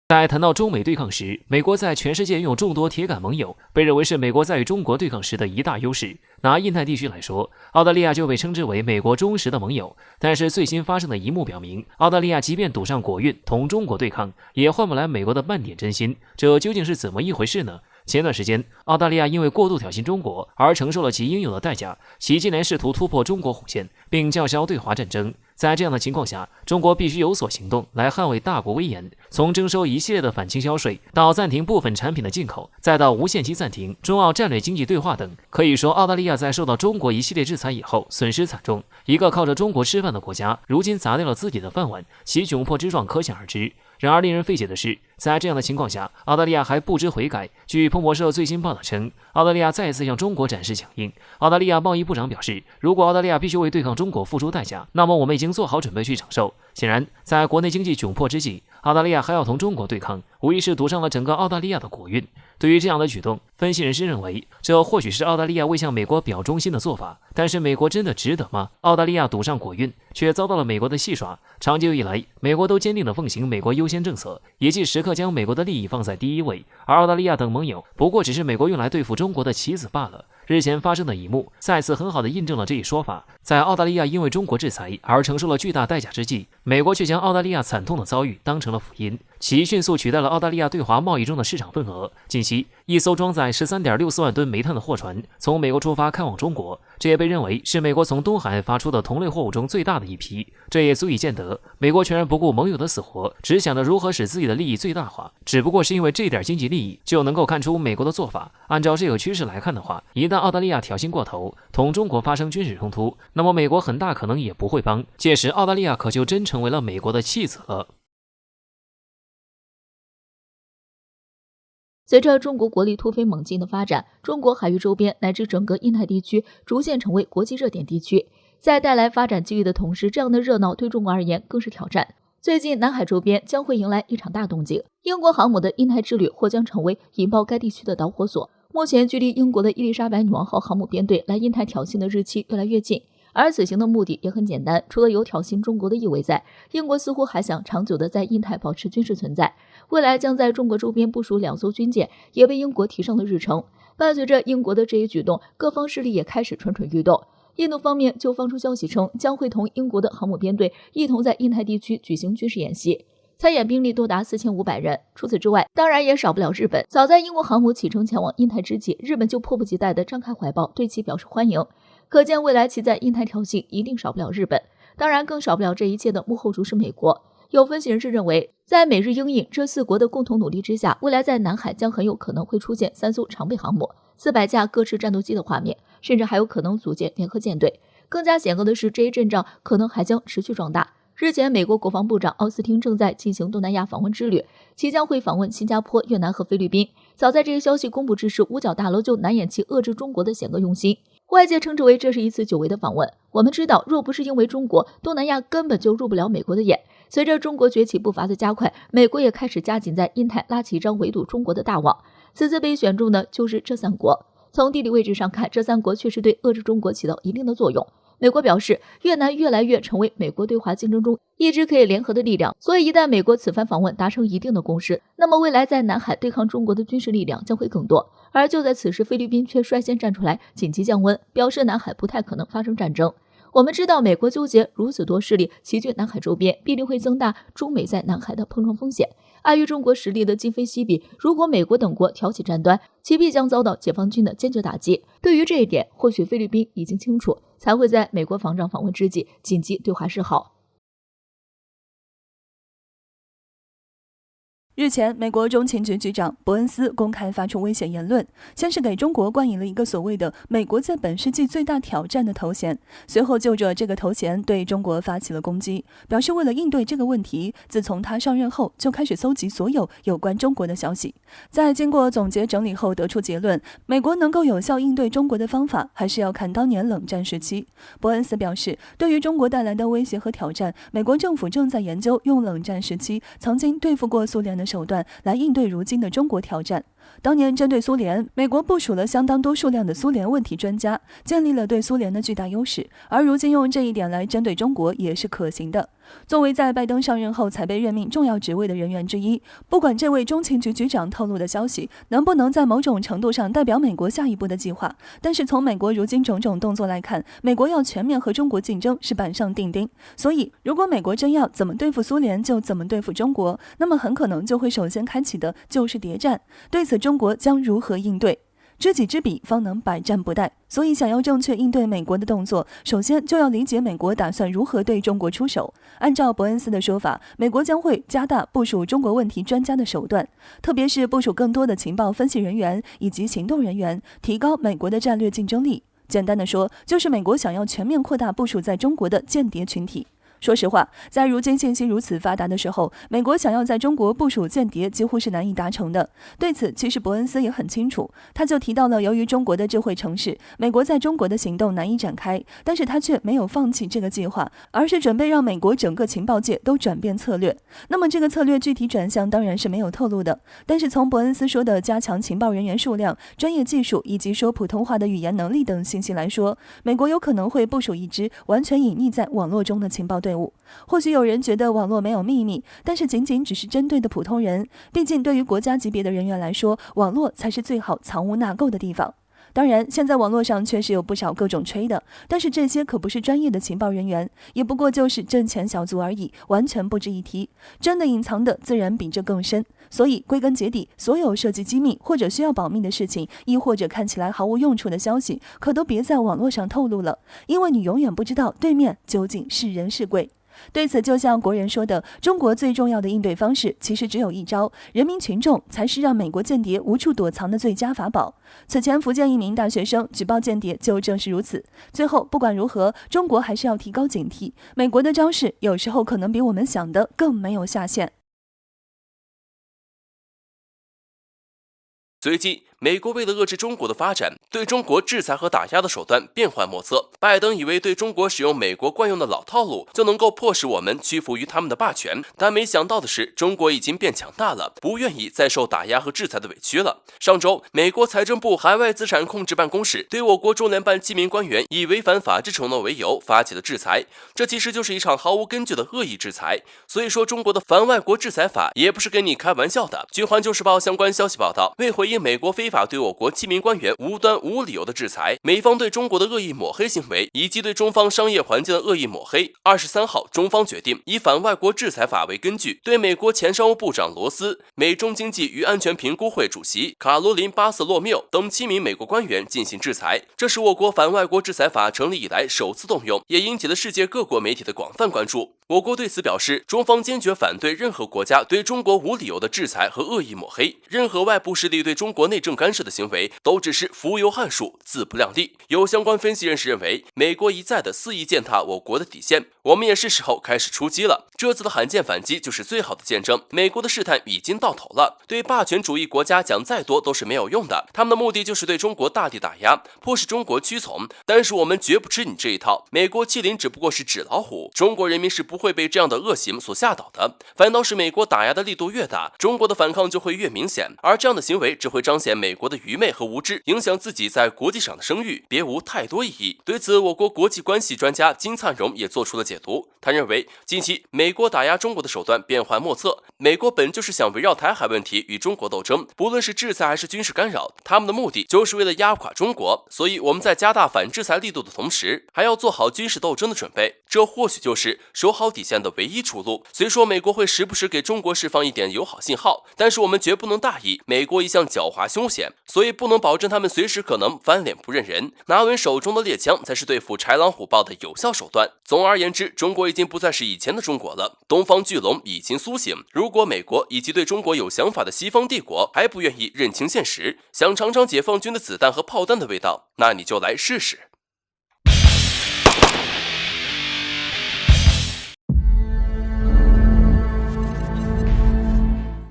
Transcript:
在谈到中美对抗时，美国在全世界拥有众多铁杆盟友，被认为是美国在与中国对抗时的一大优势。拿印太地区来说，澳大利亚就被称之为美国忠实的盟友。但是最新发生的一幕表明，澳大利亚即便赌上国运同中国对抗，也换不来美国的半点真心。这究竟是怎么一回事呢？前段时间，澳大利亚因为过度挑衅中国而承受了其应有的代价，其近年试图突破中国红线，并叫嚣对华战争。在这样的情况下，中国必须有所行动来捍卫大国威严。从征收一系列的反倾销税，到暂停部分产品的进口，再到无限期暂停中澳战略经济对话等，可以说澳大利亚在受到中国一系列制裁以后损失惨重。一个靠着中国吃饭的国家，如今砸掉了自己的饭碗，其窘迫之状可想而知。然而令人费解的是，在这样的情况下，澳大利亚还不知悔改。据彭博社最新报道称，澳大利亚再次向中国展示强硬。澳大利亚贸易部长表示，如果澳大利亚必须为对抗中国付出代价，那么我们已经做好准备去承受。显然，在国内经济窘迫之际，澳大利亚还要同中国对抗，无疑是赌上了整个澳大利亚的国运。对于这样的举动，分析人士认为，这或许是澳大利亚为向美国表忠心的做法。但是美国真的值得吗？澳大利亚赌上国运，却遭到了美国的戏耍。长久以来，美国都坚定地奉行美国优先政策，也即时刻将美国的利益放在第一位，而澳大利亚等盟友不过只是美国用来对付中国的棋子罢了。日前发生的一幕，再次很好地印证了这一说法。在澳大利亚因为中国制裁而承受了巨大代价之际，美国却将澳大利亚惨痛的遭遇当成了福音，其迅速取代了澳大利亚对华贸易中的市场份额。近期，一艘装载13.64万吨煤炭的货船从美国出发开往中国，这也被认为是美国从东海岸发出的同类货物中最大的一批。这也足以见得，美国全然不顾盟友的死活，只想着如何使自己的利益最大化。只不过是因为这点经济利益，就能够看出美国的做法。按照这个趋势来看的话，一旦澳大利亚挑衅过头，同中国发生军事冲突，那么美国很大可能也不会帮，届时澳大利亚可就真成为了美国的弃子了。随着中国国力突飞猛进的发展，中国海域周边乃至整个印太地区逐渐成为国际热点地区。在带来发展机遇的同时，这样的热闹对中国而言更是挑战。最近南海周边将会迎来一场大动静，英国航母的印太之旅或将成为引爆该地区的导火索。目前距离英国的伊丽莎白女王号航母编队来印太挑衅的日期越来越近，而此行的目的也很简单，除了有挑衅中国的意味在，英国似乎还想长久的在印太保持军事存在。未来将在中国周边部署2艘军舰，也被英国提上了日程。伴随着英国的这一举动，各方势力也开始蠢蠢欲动。印度方面就放出消息称，将会同英国的航母编队一同在印太地区举行军事演习，参演兵力多达4500人。除此之外，当然也少不了日本。早在英国航母启程前往印太之际，日本就迫不及待地张开怀抱，对其表示欢迎。可见未来其在印太挑衅一定少不了日本，当然更少不了这一切的幕后主使美国。有分析人士认为，在美日英印这4国的共同努力之下，未来在南海将很有可能会出现3艘常备航母、400架各式战斗机的画面，甚至还有可能组建联合舰队。更加险恶的是，这一阵仗可能还将持续壮大。日前，美国国防部长奥斯汀正在进行东南亚访问之旅，其将会访问新加坡、越南和菲律宾。早在这个消息公布之时，五角大楼就难掩其遏制中国的险恶用心。外界称之为这是一次久违的访问。我们知道，若不是因为中国，东南亚根本就入不了美国的眼。随着中国崛起步伐的加快，美国也开始加紧在印太拉起一张围堵中国的大网。此次被选中的就是这3国。从地理位置上看，这3国确实对遏制中国起到一定的作用。美国表示，越南越来越成为美国对华竞争中一支可以联合的力量，所以一旦美国此番访问达成一定的共识，那么未来在南海对抗中国的军事力量将会更多。而就在此时，菲律宾却率先站出来紧急降温，表示南海不太可能发生战争。我们知道，美国纠结如此多势力齐聚南海周边，必定会增大中美在南海的碰撞风险。碍于中国实力的今非昔比，如果美国等国挑起战端，其必将遭到解放军的坚决打击。对于这一点，或许菲律宾已经清楚，才会在美国防长访问之际紧急对华示好。日前，美国中情局局长伯恩斯公开发出危险言论，先是给中国冠以了一个所谓的“美国在本世纪最大挑战”的头衔，随后就着这个头衔对中国发起了攻击，表示为了应对这个问题，自从他上任后就开始搜集所有有关中国的消息。在经过总结整理后得出结论，美国能够有效应对中国的方法，还是要看当年冷战时期。伯恩斯表示，对于中国带来的威胁和挑战，美国政府正在研究用冷战时期曾经对付过苏联的手段来应对如今的中国挑战。当年针对苏联，美国部署了相当多数量的苏联问题专家，建立了对苏联的巨大优势，而如今用这一点来针对中国也是可行的。作为在拜登上任后才被任命重要职位的人员之一，不管这位中情局局长透露的消息能不能在某种程度上代表美国下一步的计划，但是从美国如今种种动作来看，美国要全面和中国竞争是板上钉钉。所以如果美国真要怎么对付苏联就怎么对付中国，那么很可能就会首先开启的就是谍战。对此中国将如何应对？知己知彼，方能百战不殆。所以想要正确应对美国的动作，首先就要理解美国打算如何对中国出手。按照伯恩斯的说法，美国将会加大部署中国问题专家的手段，特别是部署更多的情报分析人员以及行动人员，提高美国的战略竞争力。简单的说，就是美国想要全面扩大部署在中国的间谍群体。说实话，在如今信息如此发达的时候，美国想要在中国部署间谍几乎是难以达成的。对此，其实伯恩斯也很清楚，他就提到了由于中国的智慧城市，美国在中国的行动难以展开，但是他却没有放弃这个计划，而是准备让美国整个情报界都转变策略。那么这个策略具体转向当然是没有透露的，但是从伯恩斯说的加强情报人员数量、专业技术以及说普通话的语言能力等信息来说，美国有可能会部署一支完全隐匿在网络中的情报队伍。或许有人觉得网络没有秘密，但是仅仅只是针对的普通人，毕竟对于国家级别的人员来说，网络才是最好藏污纳垢的地方。当然，现在网络上确实有不少各种吹的，但是这些可不是专业的情报人员，也不过就是挣钱小卒而已，完全不值一提。真的隐藏的自然比这更深。所以归根结底，所有涉及机密或者需要保密的事情，亦或者看起来毫无用处的消息，可都别在网络上透露了，因为你永远不知道对面究竟是人是鬼。对此，就像国人说的，中国最重要的应对方式其实只有一招，人民群众才是让美国间谍无处躲藏的最佳法宝。此前福建一名大学生举报间谍就正是如此。最后不管如何，中国还是要提高警惕，美国的招式有时候可能比我们想的更没有下限。随即，美国为了遏制中国的发展，对中国制裁和打压的手段变幻莫测。拜登以为对中国使用美国惯用的老套路，就能够迫使我们屈服于他们的霸权，但没想到的是，中国已经变强大了，不愿意再受打压和制裁的委屈了。上周，美国财政部海外资产控制办公室对我国中联办7名官员以违反法治承诺为由发起了制裁，这其实就是一场毫无根据的恶意制裁。所以说，中国的反外国制裁法也不是跟你开玩笑的。据环球时报相关消息报道，为回应美国非法对我国7名官员无端无理由的制裁，美方对中国的恶意抹黑行为以及对中方商业环境的恶意抹黑，23号中方决定以反外国制裁法为根据，对美国前商务部长罗斯、美中经济与安全评估会主席卡罗琳·巴瑟洛缪等7名美国官员进行制裁。这是我国反外国制裁法成立以来首次动用，也引起了世界各国媒体的广泛关注。我国对此表示，中方坚决反对任何国家对中国无理由的制裁和恶意抹黑，任何外部势力对中国内政干涉的行为都只是浮游汉术，自不量力。有相关分析人士认为，美国一再的肆意践踏我国的底线，我们也是时候开始出击了。这次的罕见反击就是最好的见证，美国的试探已经到头了。对霸权主义国家讲再多都是没有用的，他们的目的就是对中国大力打压，迫使中国屈从。但是我们绝不吃你这一套，美国欺凌只不过是纸老虎，中国人民是不会被这样的恶行所吓倒的。反倒是美国打压的力度越大，中国的反抗就会越明显，而这样的行为只会彰显美国的愚昧和无知，影响自己在国际上的声誉，别无太多意义。对此，我国国际关系专家金灿荣也做出了解读。他认为，近期美国打压中国的手段变幻莫测，美国本就是想围绕台海问题与中国斗争，不论是制裁还是军事干扰，他们的目的就是为了压垮中国。所以我们在加大反制裁力度的同时，还要做好军事斗争的准备，这或许就是守好底线的唯一出路。虽说美国会时不时给中国释放一点友好信号，但是我们绝不能大意，美国一向狡猾凶险，所以不能保证他们随时可能翻脸不认人，拿稳手中的猎枪才是对付豺狼虎豹的有效手段。总而言之，中国已经不再是以前的中国了，东方巨龙已经苏醒。如果美国以及对中国有想法的西方帝国还不愿意认清现实，想尝尝解放军的子弹和炮弹的味道，那你就来试试。